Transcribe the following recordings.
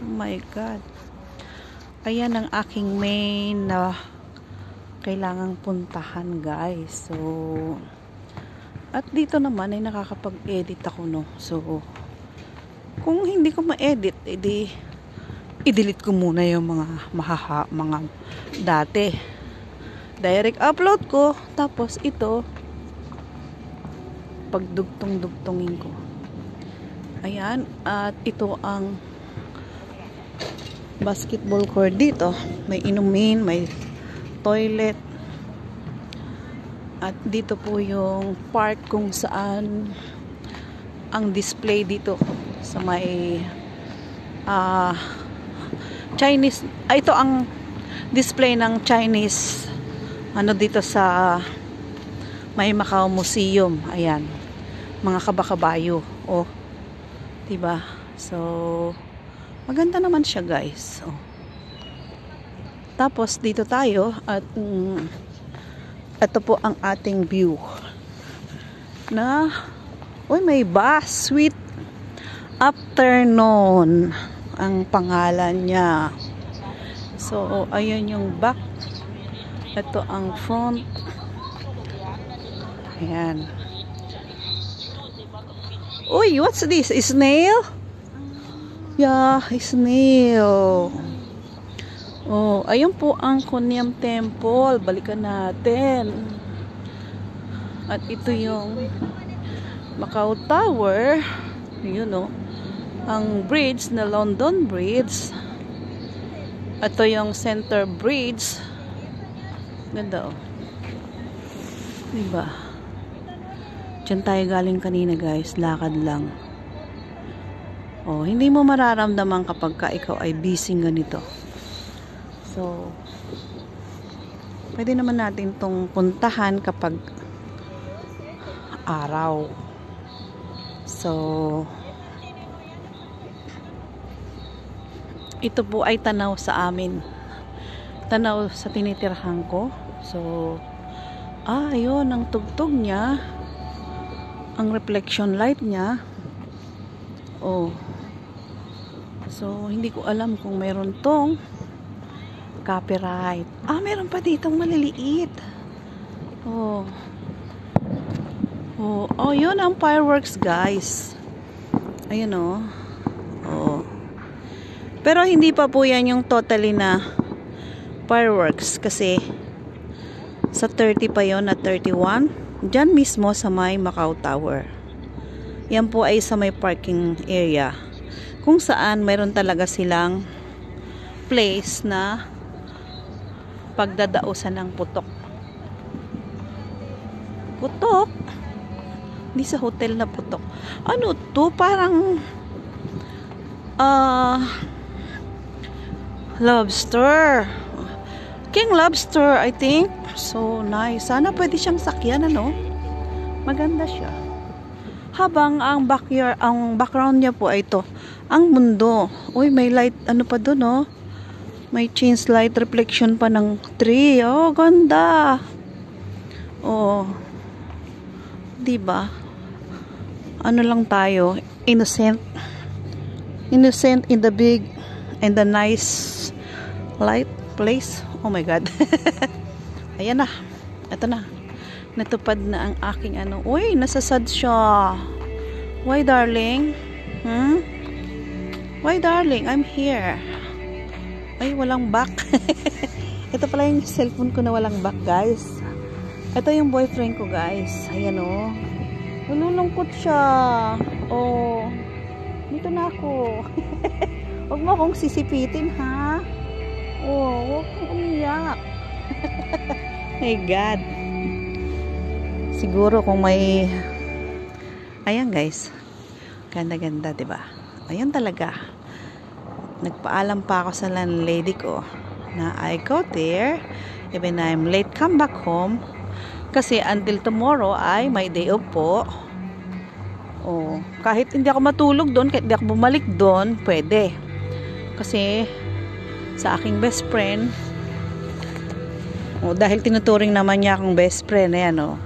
Oh my God. Ayan ang aking main na kailangang puntahan, guys. So, at dito naman ay nakakapag-edit ako, no. So, kung hindi ko ma-edit, edi i-delete ko muna yung mga dati. Direct upload ko, tapos ito pagdugtong-dugtongin ko. Ayan, at ito ang basketball court dito. May inumin, may toilet. At dito po yung park kung saan ang display dito sa may Chinese. Ito ang display ng Chinese ano dito sa may Macau Museum. Ayan. Mga kabakabayo. Oh. Diba? So, maganda naman siya, guys. Oh. Tapos, dito tayo at ito po ang ating view na may bus. Sweet Afternoon ang pangalan niya. So, ayun yung back. Ito ang front. Ayan. Uy, what's this? Snail? Yeah, snail. Oh, ayun po ang Kunyam Temple. Balikan natin. At ito yung Macau Tower. Yun, oh. Ang bridge na London Bridge. Ito yung Center Bridge. Ganda, oh. Diba? Diyan tayo galing kanina, guys. Lakad lang. Oh, hindi mo mararamdaman kapag ka ikaw ay busy ganito. So, pwede naman natin tong puntahan kapag araw. So, ito po ay tanaw sa amin. Tanaw sa tinitirhan ko. So, ayun, ang tugtog niya. Ang reflection light niya. Oh. So, hindi ko alam kung meron tong copyright. Meron pa ditong maliliit. Oh. Oh, yun ang fireworks, guys. Ayun, oh. Oh. Pero hindi pa po yan yung totally na fireworks kasi sa 30 pa yon at 31. Diyan mismo sa may Macau Tower. Yan po ay sa may parking area. Kung saan mayroon talaga silang place na pagdadausan ng putok. Putok? Hindi sa hotel na putok. Ano to? Parang lobster. King lobster, I think. So nice. Sana pwede siyang sakyan, ano? Maganda siya. Habang ang background niya po ay ito. Ang mundo. Uy, may light, ano pa doon, oh? May change light reflection pa ng tree. Oh, ganda. Oh. Diba? Ano lang tayo? Innocent. Innocent in the big and the nice light place. Oh my God. Ayan na. Ito na. Natupad na ang aking ano. Uy, nasasad siya. Why, darling? Why, darling? I'm here. Ay, walang back. Ito pala yung cellphone ko na walang back, guys. Ito yung boyfriend ko, guys. Ayan, oh. Nalulungkot siya. Oh. Dito na ako. Huwag mo akong sisipitin, ha? Oh, huwag kong umiyak. My God. Siguro kung may... Ayan, guys. Ganda-ganda, diba? Ayan talaga. Nagpaalam pa ako sa landlady ko na I go there even I'm late come back home kasi until tomorrow ay may day off po. Oh, kahit hindi ako matulog doon, kahit hindi ako bumalik doon, pwede. Kasi sa aking best friend O, dahil tinuturing naman niya akong best friend, ayan o.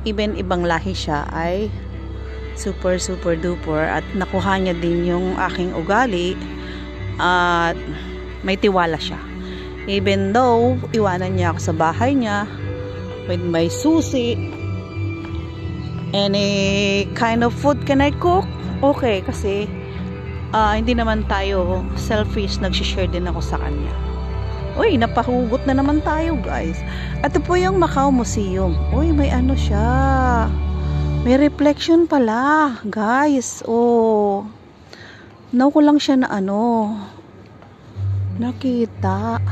Even ibang lahi siya ay super duper at nakuha niya din yung aking ugali at may tiwala siya. Even though iwanan niya ako sa bahay niya with my susi, any kind of food can I cook? Okay, kasi hindi naman tayo selfish, nag-share din ako sa kanya. Uy, napahugot na naman tayo guys. Ito po yung Macau Museum. Uy, may ano siya, may reflection pala guys. Oh, now ko lang siya na ano nakita.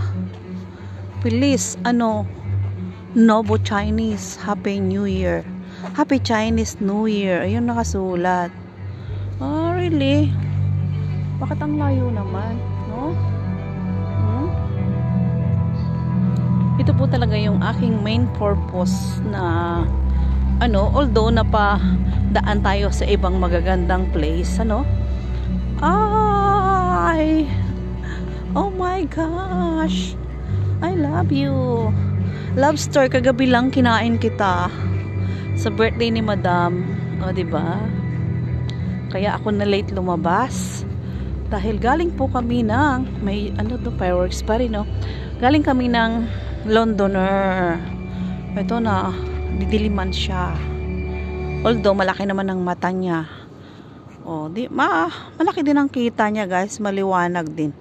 Please, Novo Chinese Happy New Year, Happy Chinese New Year, ayun nakasulat. Oh really, bakit ang layo naman, no? Ito po talaga yung aking main purpose na although napadaan tayo sa ibang magagandang place, oh my gosh, I love you. Lobster, kagabi lang kinain kita sa birthday ni Madam. O, diba? Kaya ako na late lumabas. Dahil galing po kami ng, may fireworks pa rin, no? Galing kami ng Londoner. Ito na, didiliman siya. Although, malaki naman ang mata niya. O, malaki din ang kita niya, guys. Maliwanag din.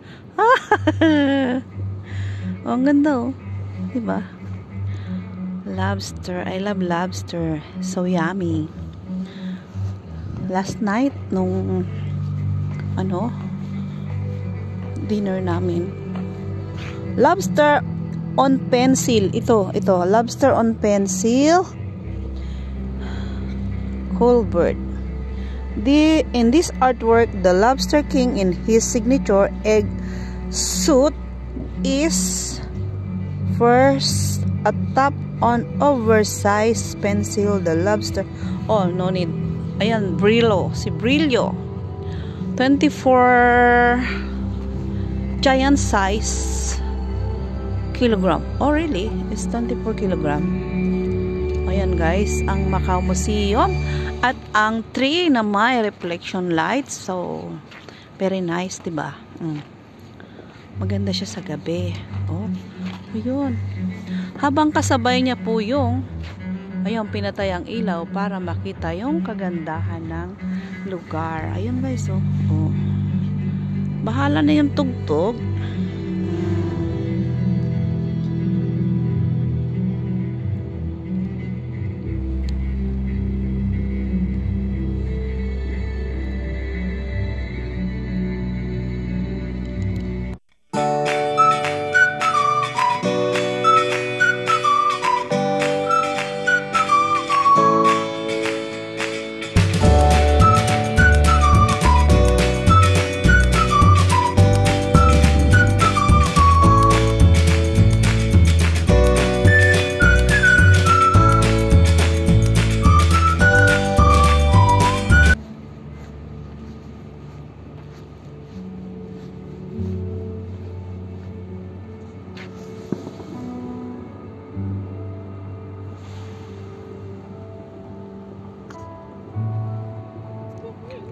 Oh, ang ganda, oh. Diba? Lobster. I love lobster. So yummy. Last night, nung dinner namin, lobster on pencil. Ito. Lobster on pencil. Colbert. In this artwork, the Lobster King in his signature egg suit is first atop on oversized pencil. The lobster, no need. Ayan, Brillo, si Brillo, 24 giant size kilogram. Oh really, it's 24 kilogram. Ayan guys, ang Macau Museum at ang tree na may reflection lights. So very nice, diba? Maganda siya sa gabi. Oh, ayun. Habang kasabay niya po yung pinatay ang ilaw para makita yung kagandahan ng lugar. Ayun guys, oh. Bahala na yung tugtog.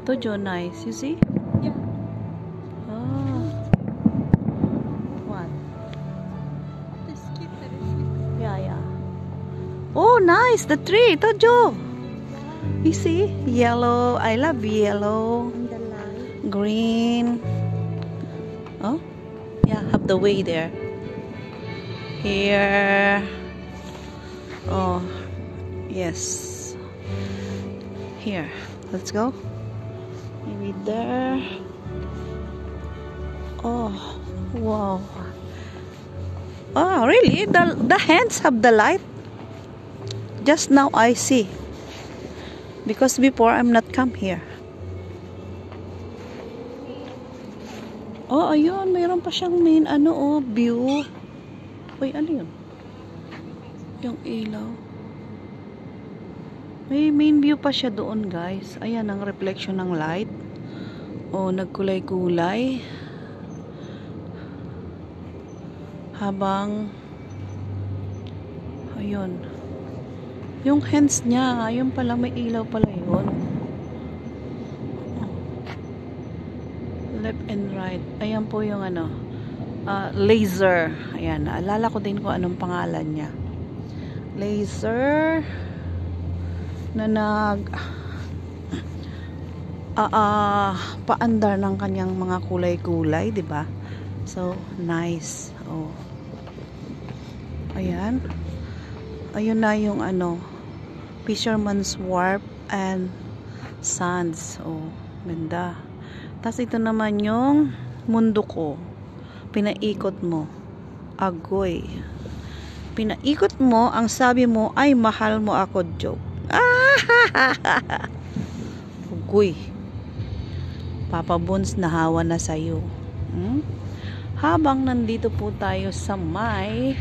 Tojo, nice. You see? Yeah. Oh. What? This kid that Yeah. Oh, nice. The tree, Tojo. You see? Yellow. I love yellow. on the line. Green. Oh? Yeah, have the way there. Here. Oh. Yes. Here. Let's go. Maybe there. Oh, wow. Oh, really? The hands have the light? Just now I see. Because before I'm not come here. Oh, ayun. Mayroon pa siyang main view. Uy, ano yun? Yung ilaw. May main view pa siya doon, guys. Ayan ang reflection ng light. Oh, nagkulay-kulay. Habang Ayun. Yung hands niya, ayun pala, may ilaw pala yun. Left and right. Ayan po yung ano, laser. Ayan, naalala ko din kung anong pangalan niya. Laser na paandar ng kanyang mga kulay-kulay, 'di ba? So, nice. Oh. Ayan. Ayun na yung ano, Fisherman's Wharf and Sands. Oh, ganda. Tapos ito naman yung mundo ko. Pinaikot mo. Agoy. Pinaikot mo, ang sabi mo ay mahal mo ako, joke. Agoy. Papa Bones, nahawa na sa'yo. Habang nandito po tayo sa may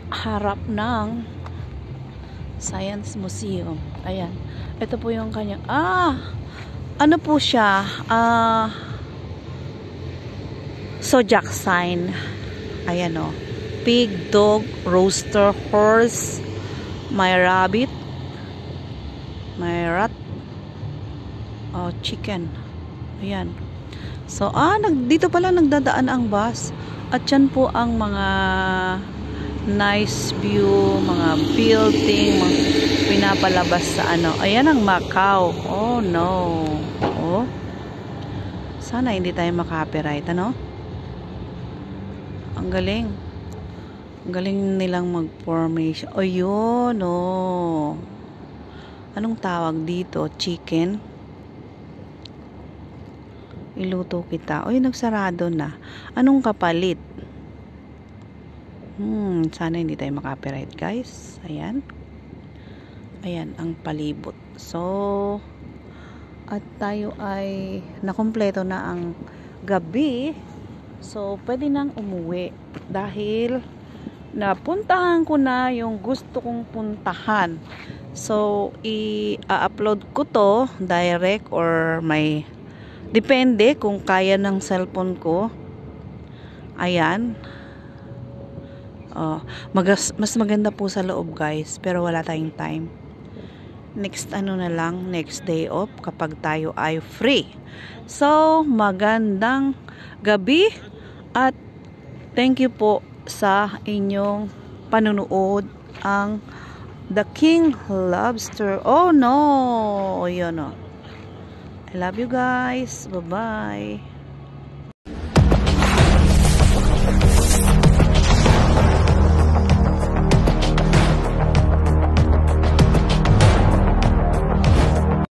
harap ng Science Museum. Ayan. Ito po yung kanyang ano po siya? Zodiac sign. Ayan o. Pig, dog, rooster, horse, may rabbit, may rat, chicken. Ayan. So, dito pala nagdadaan ang bus. At yan po ang mga nice view, mga building, mga pinapalabas sa ano. Ayan ang Macau. Oh, no. Oh. Sana hindi tayo maka-copyright, ano? Ang galing. Ang galing nilang mag-formation. Oh, yun, oh. Anong tawag dito? Chicken? Iluto kita. Uy, nagsarado na. Anong kapalit? Sana hindi tayo maka-copyright, guys. Ayan. Ayan, ang palibot. So, at tayo ay nakumpleto na ang gabi. So, pwede nang umuwi. Dahil napuntahan ko na yung gusto kong puntahan. So, i-upload ko to direct or may depende kung kaya ng cellphone ko. Ayan. Mas maganda po sa loob, guys. Pero wala tayong time. Next next day off kapag tayo ay free. So, magandang gabi at thank you po sa inyong panunood ang The King Lobster. Oh no! Yun o. I love you guys. Bye-bye.